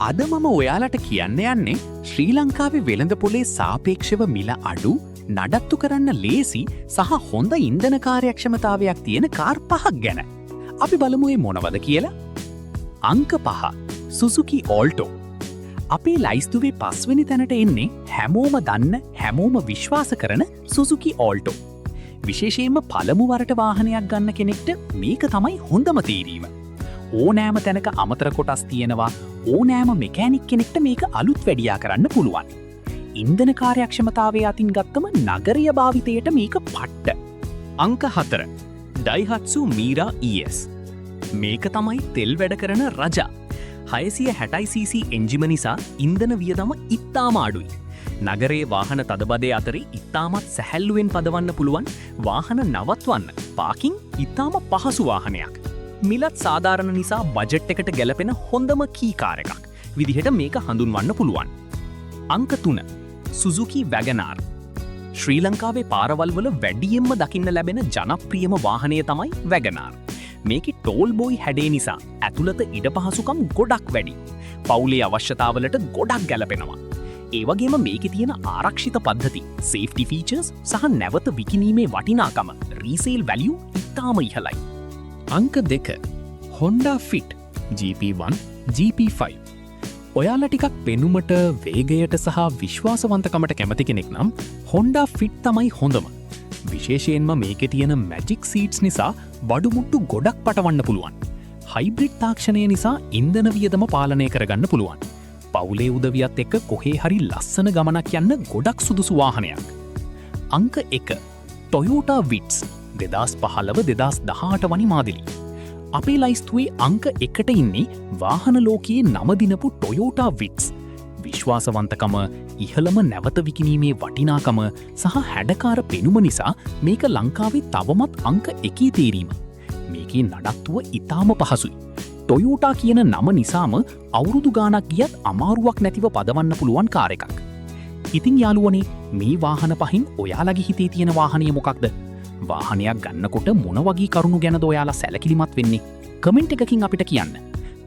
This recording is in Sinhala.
අද මම ඔයාලට කියන්න යන්නේ ශ්‍රී ලංකාවේ වෙළඳපොලේ සාපේක්ෂව මිල අඩු, නඩත්තු කරන්න ලේසි සහ හොඳ ඉන්ධන කාර්යක්ෂමතාවයක් තියෙන කාර් 5ක් ගැන. අපි බලමු මේ මොනවද කියලා. අංක 5. සුසුකි ඕල්ටෝ. අපේ ලයිස්තුවේ 5 වෙනි තැනට එන්නේ හැමෝම දන්න, හැමෝම විශ්වාස කරන සුසුකි ඕල්ටෝ. විශේෂයෙන්ම පළමු වරට වාහනයක් ගන්න කෙනෙක්ට මේක තමයි හොඳම තීරීම. ඕනෑම තැනක අමතර කොටස් තියෙනවා, ඕනෑම මෙකෑනික් කෙනෙක්ට මේක අලුත් වැඩියා කරන්න පුළුවන්. ඉන්ධන කාර්යක්ෂමතාවය අතින් ගත්තම නගරීය භාවිතයට මේක පට්ට. අංක 4. ඩයිහත්සු මීරා ES. මේක තමයි තෙල් වැඩ කරන රජා. 660cc එන්ජිම නිසා ඉන්ධන වියදම ඉතාම අඩුයි. නගරයේ වාහන තදබදය අතරේ ඉතාමත් සැහැල්ලුවෙන් පදවන්න පුළුවන්, වාහන නවත්වන්න, පාකින් ඉතාම පහසු වාහනයක්. මිලත් සාධාරණ නිසා බජට් එකට ගැලපෙන හොඳම කීකාර එකක් විදිහට මේක හඳුන්වන්න පුළුවන්. අංක 3. සුසුකි වැගනාර්. ශ්‍රී ලංකාවේ පාරවල් වල වැඩියෙන්ම දකින්න ලැබෙන ජනප්‍රියම වාහනය තමයි වැගනාර්. මේකේ ටෝල් බෝයි හැඩේ නිසා ඇතුළත ඉඩ පහසුකම් ගොඩක් වැඩි. පවුලේ අවශ්‍යතාවලට ගොඩක් ගැලපෙනවා. ඒ වගේම මේකේ තියෙන ආරක්ෂිත පද්ධති, සේෆ්ටි ෆීචර්ස් සහ නැවත විකිණීමේ වටිනාකම, රීසේල් වැලියු ඉතාම ඉහළයි. අංක 2. Honda Fit GP1 GP5. ඔයාලා ටිකක් පෙනුමට, වේගයට සහ විශ්වාසවන්තකමට කැමති කෙනෙක් නම් Honda Fit තමයි හොඳම. විශේෂයෙන්ම මේකේ තියෙන මැජික් සීට්ස් නිසා බඩුමුට්ටු ගොඩක් පටවන්න පුළුවන්. හයිබ්‍රිඩ් තාක්ෂණය නිසා ඉන්ධන වියදම පාලනය කරගන්න පුළුවන්. පවුලේ උදවියත් එක්ක කොහේ හරි ලස්සන ගමනක් යන්න ගොඩක් සුදුසු වාහනයක්. අංක 1. Toyota Vitz 2015-2018 වනි මාදිලි. අපේ ලයිස්තුවේ අංක 1ට ඉන්නේ වාහන ලෝකයේ නම දිනපු Toyota Vitz. විශ්වාසවන්තකම, ඉහළම නැවත විකිණීමේ වටිනාකම සහ හැඩකාර පෙනුම නිසා මේක ලංකාවේ තවමත් අංක 1 තීරීම. මේකේ නඩත්තුව ඉතාම පහසුයි. Toyota කියන නම නිසාම අවුරුදු ගාණක් ගියත් අමාරුවක් නැතිව පදවන්න පුළුවන් කාර් එකක්. ඉතින් යාළුවනේ, මේ වාහන පහින් ඔයාලගේ හිතේ තියෙන වාහනය මොකක්ද? වාහනයක් ගන්නකොට මොන වගේ කරුණු ගැනද ඔයාලා සැලකිලිමත් වෙන්නේ? කමෙන්ට් එකකින් අපිට කියන්න.